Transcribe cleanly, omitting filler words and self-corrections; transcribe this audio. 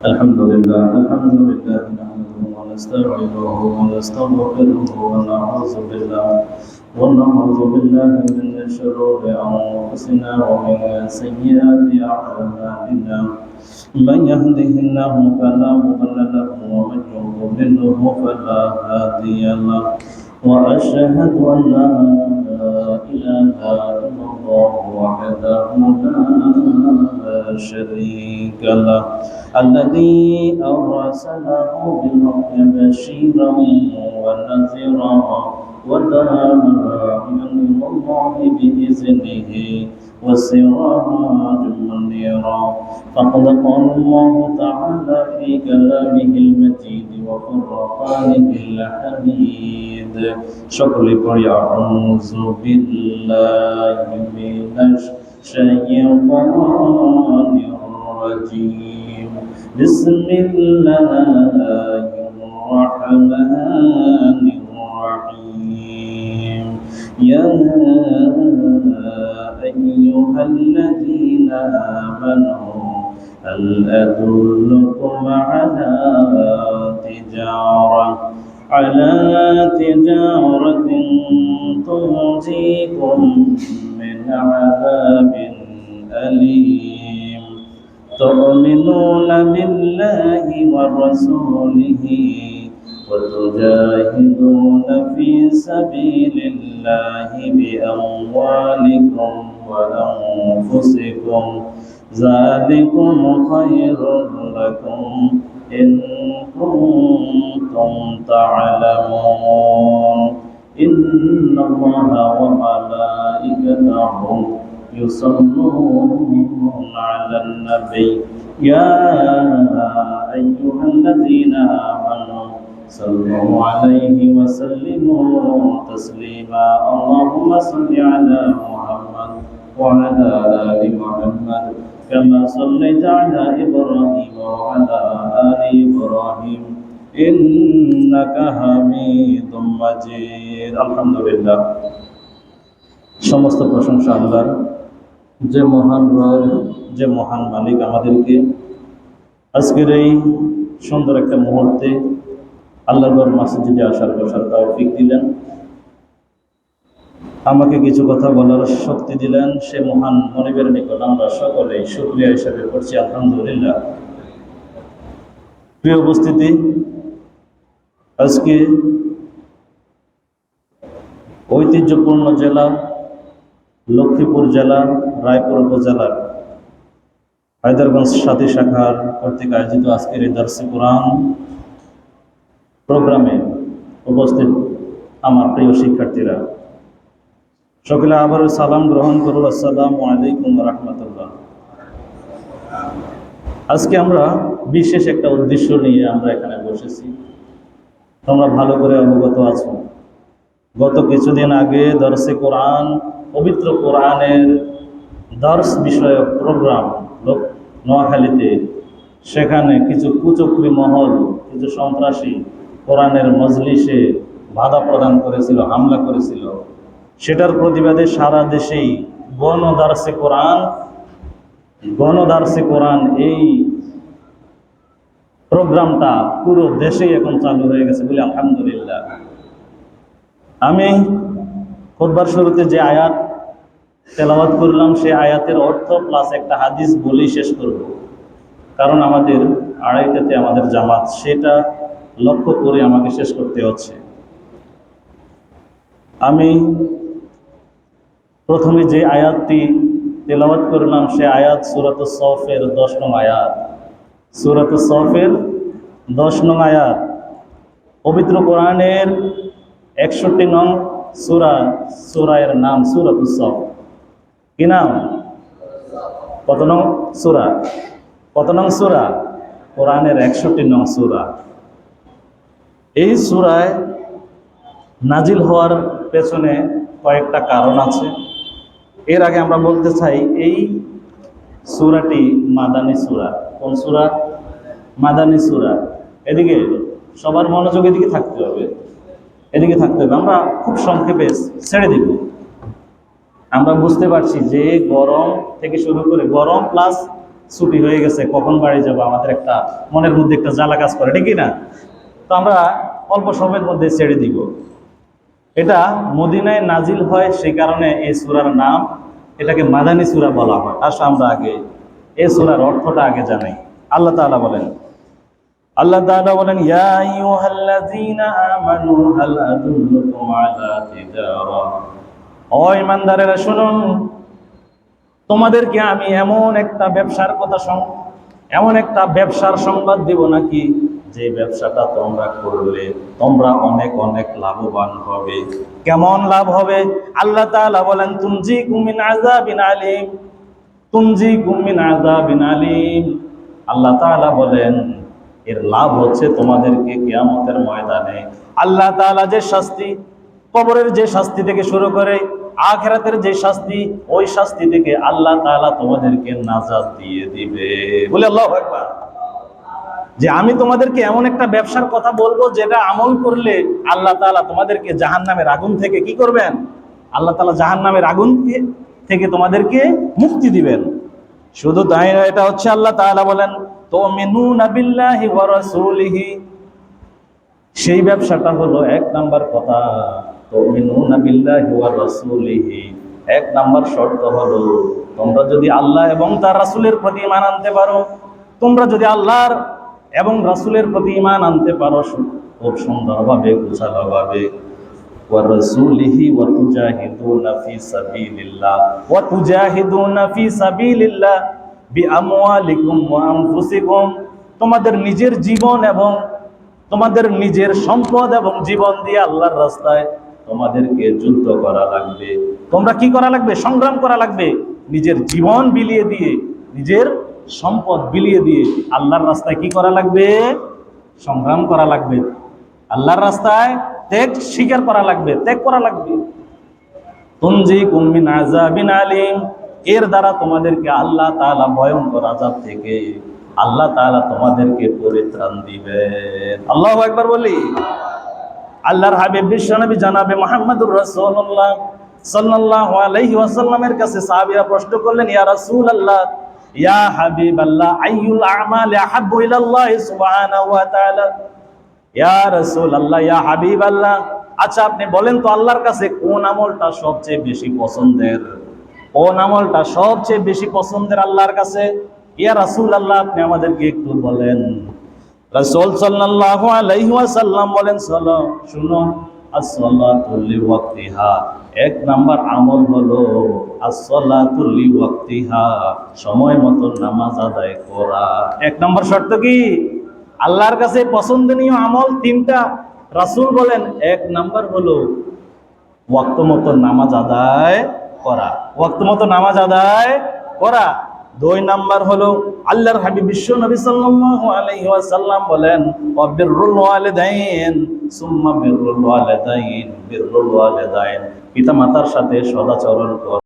الحمد لله نحمده ونستعينه ونستغفره ونعوذ بالله من شرور أنفسنا ومن سيئات أعمالنا. من يهده الله فلا مضل له ومن يضلله فلا هادي له. وأشهد أن لا إله إلا الله وحده لا شريك له الذي أرسله بالحق بشيرا ونذيرا وداعيا إلى الله بإذنه وسراجا منيرا. فقد قال الله تعالى في كلامه المجيد وفرقانه الحميد. সকলে পড়ি আউযু বিল্লাহি মিনাশ শাইতানির রাজীম। বিসমিল্লাহির রাহমানির রাহিম। ইয়া আইয়ুহাল্লাযীনা আমানু هل أدلكم على تجارة تنجيكم من عذاب أليم تؤمنون بالله ورسوله وتجاهدون في سبيل الله بأموالكم وأنفسكم ذلكم خير لكم إن كنتم تعلمون. إن الله وملائكته يصلون على النبي يا أيها الذين آمنوا صلوا عليه وسلموا تسليما. اللهم صل على محمد وعلى آل محمد كما صليت على إبراهيم وعلى آل إبراهيم إنك حميد مجيد. আলহামদুলিল্লাহ, সমস্ত প্রশংসা আল্লাহর, যে মহান রব, যে মহান মালিক আমাদেরকে আজকের এই সুন্দর একটা মুহূর্তে আল্লাহর মসজিদে আসার বসার তৌফিক দিলেন, আমাকে কিছু কথা বলার শক্তি দিলেন। সে মহান মনিবের নিকট আমরা সকলেই শুকরিয়া হিসাবে করছি আলহামদুলিল্লাহ। প্রিয় উপস্থিতি, আজকে ঐতিহ্যপূর্ণ জেলা লক্ষ্মীপুর জেলা রায়পুর উপজেলার হায়দারগঞ্জ সাথী শাখার কর্তৃক আয়োজিত আজকের এই দরসে কোরআন প্রোগ্রামে উপস্থিত আমার প্রিয় শিক্ষার্থীরা, সকলে আবারও সালাম গ্রহণ করুন। আসসালামু আলাইকুম রাহমাতুল্লাহ। আজকে আমরা বিশেষ একটা উদ্দেশ্য নিয়ে আমরা এখানে বসেছি, তোমরা ভালো করে অবগত আছো। গত কিছুদিন আগে দরসে কোরআন, পবিত্র কোরআনের দর্শ বিষয়ক প্রোগ্রাম নোয়াখালীতে, সেখানে কিছু কুচক্রী মহল, কিছু সন্ত্রাসী কোরআনের মজলিসে বাধা প্রদান করেছিল, হামলা করেছিল। সেটার প্রতিবাদে সারা দেশেই গণদার্সে কোরআন এই প্রোগ্রামটা পুরো দেশেই এখন চালু হয়ে গেছে বলে আলহামদুলিল্লাহ। আমি খুতবার শুরুতে যে আয়াত তেলাওয়াত করলাম, সে আয়াতের অর্থ প্লাস একটা হাদিস বলেই শেষ করব, কারণ আমাদের 2:30টাতে আমাদের জামাত, সেটা লক্ষ্য করে আমাকে শেষ করতে হচ্ছে। আমি প্রথমে যে আয়াতটি তেলাওয়াত করলাম সে আয়াত সূরাতুস সফের 10 নং আয়াত। সূরাতুস সফের 10 নং আয়াত, পবিত্র কোরআনের 61 নং সূরার নাম সূরাতুস সফ। কি নাম? কত নং সূরা? কোরআনের 61 নং সূরা। এই সূরায় নাজিল হওয়ার পেছনে কয়েকটা কারণ আছে। এর আগে আমরা বলতে চাই, এই সূরাটি মাদানী সূরা। কোন সূরা? মাদানী সূরা। এদিকে সবার মনোযোগ এদিকে থাকতে হবে, আমরা খুব সংক্ষেপে ছেড়ে দিব। আমরা বুঝতে পারছি যে গরম থেকে শুরু করে, গরম প্লাস ছুটি হয়ে গেছে, কখন বাড়ি যাব, আমাদের একটা মনের মধ্যে একটা জ্বালা কাজ করে, ঠিক না? তো আমরা অল্প সময়ের মধ্যে ছেড়ে দিব। এটা মদিনায় নাজিল হয়, সেই কারণে এই সূরার নাম, এটাকে মাদানী সূরা বলা হয়। আসো আমরা আগে এই সূরার অর্থটা আগে জানাই। আল্লাহ তাআলা বলেন, ইয়া আইয়ুহাল্লাযীনা আমানু হাল আদুল্লুকুম আলা তিজারা, ও ঈমানদারেরা শুনুন, তোমাদেরকে আমি এমন একটা ব্যবসার সংবাদ দিব নাকি, যে ব্যবসাটা তোমরা করলে তোমরা অনেক অনেক লাভবান হবে। কেমন লাভ হবে? আল্লাহ তাআলা বলেন, তুনজিকুম মিন আযাবিন আলীম, তুনজিকুম মিন আযাবিন আলীম। আল্লাহ তাআলা বলেন, এর লাভ হচ্ছে তোমাদেরকে কিয়ামতের ময়দানে আল্লাহ তাআলা যে শাস্তি, কবরের যে শাস্তি থেকে শুরু করে আখিরাতের যে শাস্তি, ওই শাস্তি থেকে আল্লাহ তাআলা তোমাদেরকে নাজাত দিয়ে দিবে। বলে আল্লাহু আকবার। যে আমি তোমাদেরকে এমন একটা ব্যবসার কথা বলবো, যেটা আমল করলে আল্লাহ তাআলা তোমাদেরকে জাহান্নামের আগুন থেকে কি করবেন? আল্লাহ তাআলা জাহান্নামের আগুন থেকে তোমাদেরকে মুক্তি দিবেন। শুধু তাই না, এটা হচ্ছে আল্লাহ তাআলা বলেন, তুমিনুনা বিল্লাহি ওয়া রাসূলিহি, সেই ব্যবসাটা হলো এক নাম্বার কথা, তুমিনুনা বিল্লাহি ওয়া রাসূলিহি, এক নাম্বার শর্ত হলো তোমরা যদি আল্লাহ এবং তার রাসূলের প্রতি ঈমান আনতে পারো, তোমরা যদি আল্লাহর এবং রাসূলের প্রতি ঈমান আনতে পারো খুব সুন্দরভাবে, গোছালোভাবে, ওয়া রাসূলিহি ওয়া তুজাহিদুনা ফি সাবিলিল্লাহ, ওয়া তুজাহিদুনা ফি সাবিলিল্লাহ বিআমওয়ালিকুম ওয়া আনফুসিকুম, তোমাদের নিজের জীবন এবং তোমাদের নিজের সম্পদ এবং জীবন দিয়ে আল্লাহর রাস্তায় তোমাদেরকে যুদ্ধ করা লাগবে। তোমরা কি করা লাগবে? সংগ্রাম করা লাগবে। নিজের জীবন বিলিয়ে দিয়ে, নিজের সম্পদ বিলিয়ে দিয়ে আল্লাহর রাস্তায় কি করা লাগবে? সংগ্রাম করা লাগবে। আল্লাহর রাস্তায় ত্যাগ স্বীকার করা লাগবে, ত্যাগ করা লাগবে। তুনজিকুম মিন আযাবিন আলীম, এর দ্বারা তোমাদেরকে আল্লাহ তাআলা ভয়ঙ্কর আযাব থেকে আল্লাহ তাআলা তোমাদেরকে পরিত্রাণ দিবেন। আল্লাহু আকবার বলি। আল্লাহর হাবিব বিশ্বনবী জনাবে মুহাম্মদুর রাসূলুল্লাহ সাল্লাল্লাহু আলাইহি ওয়াসাল্লামের কাছে সাহাবীরা প্রশ্ন করলেন, ইয়া রাসূলুল্লাহ, ইয়া হাবিবাল্লাহ, আইয়ুল আমালি আহাব্বু ইলাল্লাহি সুবহানাহু ওয়া তাআলা। ইয়া রাসূলুল্লাহ, ইয়া হাবিবাল্লাহ, আচ্ছা আপনি বলেন তো আল্লাহর কাছে কোন আমলটা সবচেয়ে বেশি পছন্দের? কোন আমলটা সবচেয়ে বেশি পছন্দের আল্লাহর কাছে? ইয়া রাসূলুল্লাহ, আপনি আমাদেরকে একটু বলেন। রাসূল সাল্লাল্লাহু আলাইহি ওয়াসাল্লাম বলেন, শুনো, as-salatu li waqtiha, এক নাম্বার আমল হলো as-salatu li waqtiha, সময় মতো নামাজ আদায় করা। এক নাম্বার শর্ত কি? আল্লাহর কাছে পছন্দনীয় আমল তিনটা। রাসূল বলেন, এক নাম্বার হলো ওয়াক্ত মতো নামাজ আদায় করা, ওয়াক্ত মতো নামাজ আদায় করা। দুই নাম্বার হলো আল্লাহর হাবিব বিশ্ব নবী সাল্লাল্লাহু আলাইহি ওয়াসাল্লাম বলেন, ওয়া বিররুল ওয়ালিদাইন, সুম্মা বিররুল ওয়ালিদাইন, বিররুল ওয়ালিদাইন, পিতা মাতার সাথে সদাচরণ করা।